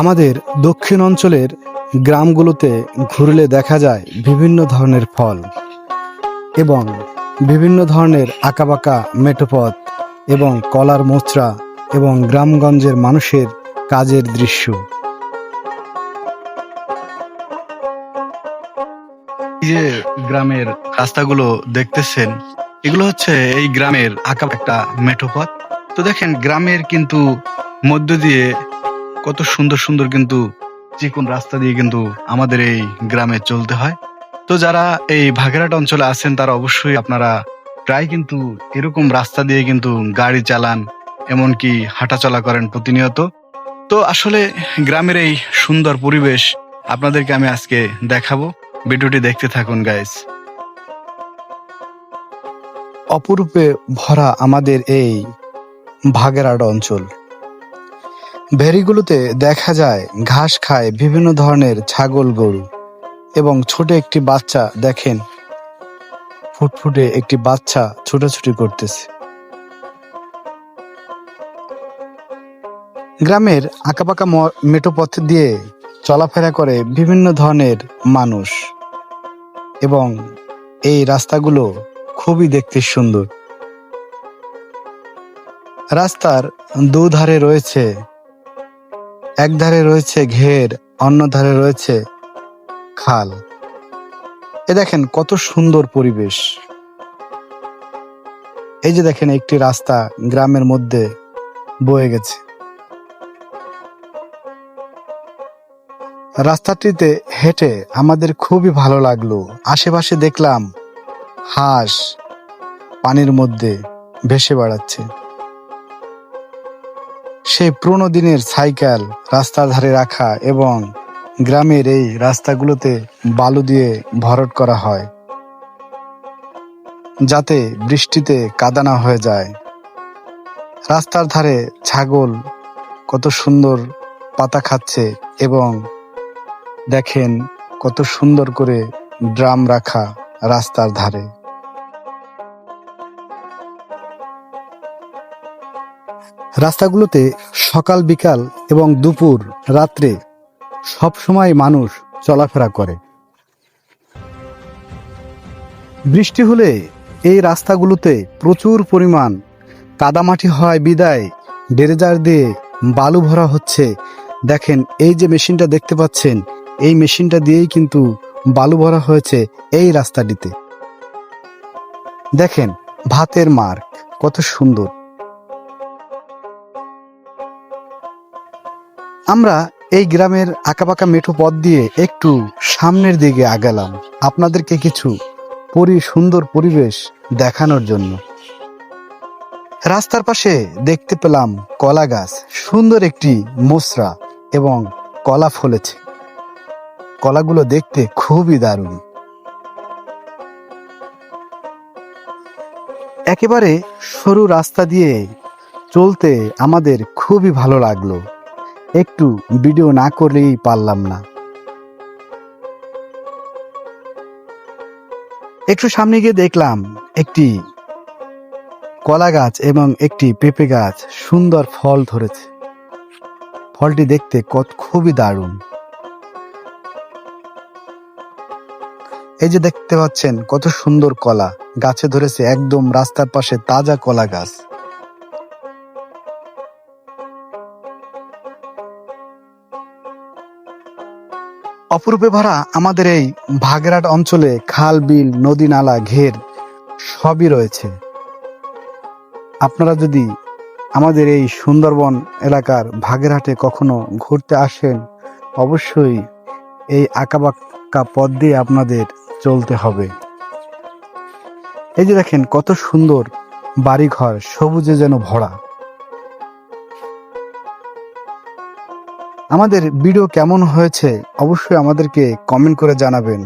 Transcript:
আমাদের দক্ষিণ অঞ্চলের গ্রামগুলোতে ঘুরলে দেখা যায় বিভিন্ন ধরনের ফল এবং বিভিন্ন ধরনের আঁকাবাঁকা মেঠোপথ এবং কলার মোচড়া এবং গ্রামগঞ্জের মানুষের কাজের দৃশ্য। এই যে গ্রামের রাস্তাগুলো দেখতেছেন, এগুলো হচ্ছে এই গ্রামের আঁকা একটা মেঠোপথ। তো দেখেন গ্রামের কিন্তু মধ্য দিয়ে কত সুন্দর সুন্দর কিন্তু চিকন রাস্তা দিয়ে কিন্তু আমাদের এই গ্রামে চলতে হয়। তো যারা এই বাগেরহাট অঞ্চলে আছেন তারা অবশ্যই আপনারা প্রায় কিন্তু এরকম রাস্তা দিয়ে কিন্তু গাড়ি চালান, এমনকি হাঁটাচলা করেন প্রতিনিয়ত। তো আসলে গ্রামের এই সুন্দর পরিবেশ আপনাদেরকে আমি আজকে দেখাবো। ভিডিওটি দেখতে থাকুন গাইস। অপরূপে ভরা আমাদের এই বাগেরহাট অঞ্চল। ভেরিগুলোতে দেখা যায় ঘাস খায় বিভিন্ন ধরনের ছাগল গরু এবং ছোট একটি বাচ্চা, দেখেন ফুটফুটে একটি বাচ্চা ছোটাছুটি করতেছে। গ্রামের আঁকাবাঁকা মেঠোপথ দিয়ে চলাফেরা করে বিভিন্ন ধরনের মানুষ এবং এই রাস্তাগুলো খুবই দেখতে সুন্দর। রাস্তার দুধারে রয়েছে, এক ধারে রয়েছে ঘের, অন্য ধারে রয়েছে খাল। এ দেখেন কত সুন্দর পরিবেশ। এই যে দেখেন একটি রাস্তা গ্রামের মধ্যে বয়ে গেছে। রাস্তাটিতে হেঁটে আমাদের খুবই ভালো লাগলো। আশেপাশে দেখলাম হাঁস পানির মধ্যে ভেসে বেড়াচ্ছে। সেই পুরোনো দিনের সাইকেল রাস্তার ধারে রাখা এবং গ্রামের এই রাস্তাগুলোতে বালু দিয়ে ভরাট করা হয় যাতে বৃষ্টিতে কাদা না হয়ে যায়। রাস্তার ধারে ছাগল কত সুন্দর পাতা খাচ্ছে এবং দেখেন কত সুন্দর করে ড্রাম রাখা রাস্তার ধারে। রাস্তাগুলোতে সকাল বিকাল এবং দুপুর রাত্রে সব সময় মানুষ চলাফেরা করে। বৃষ্টি হলে এই রাস্তাগুলোতে প্রচুর পরিমাণ কাদামাটি হয় বিদায় ডেরেজার দিয়ে বালু ভরা হচ্ছে। দেখেন এই যে মেশিনটা দেখতে পাচ্ছেন, এই মেশিনটা দিয়েই কিন্তু বালু ভরা হয়েছে এই রাস্তাটিতে। দেখেন ভাতের মার্ক কত সুন্দর। আমরা এই গ্রামের আঁকাবাঁকা মেঠো পথ দিয়ে একটু সামনের দিকে আগালাম আপনাদেরকে কিছু সুন্দর পরিবেশ দেখানোর জন্য। রাস্তার পাশে দেখতে পেলাম কলা গাছ, সুন্দর একটি মোচড়া এবং কলা ফলেছে। কলাগুলো দেখতে খুবই দারুণ। একেবারে সরু রাস্তা দিয়ে চলতে আমাদের খুবই ভালো লাগলো। একটু ভিডিও না করলেই পারলাম না। একটু সামনে গিয়ে দেখলাম একটি কলা গাছ এবং একটি পেঁপে গাছ সুন্দর ফল ধরেছে। ফলটি দেখতে খুবই দারুণ। এই যে দেখতে পাচ্ছেন কত সুন্দর কলা গাছে ধরেছে, একদম রাস্তার পাশে তাজা কলা গাছ। অপরূপে ভরা আমাদের এই বাগেরহাট অঞ্চলে খাল বিল নদী নালা ঘের সবই রয়েছে। আপনারা যদি আমাদের এই সুন্দরবন এলাকার বাগেরহাটে কখনো ঘুরতে আসেন, অবশ্যই এই আঁকাবাঁকা পথ দিয়ে আপনাদের চলতে হবে। এই যে দেখেন কত সুন্দর বাড়িঘর সবুজে যেন ভরা। আমাদের ভিডিও কেমন হয়েছে অবশ্যই আমাদেরকে কমেন্ট করে জানাবেন।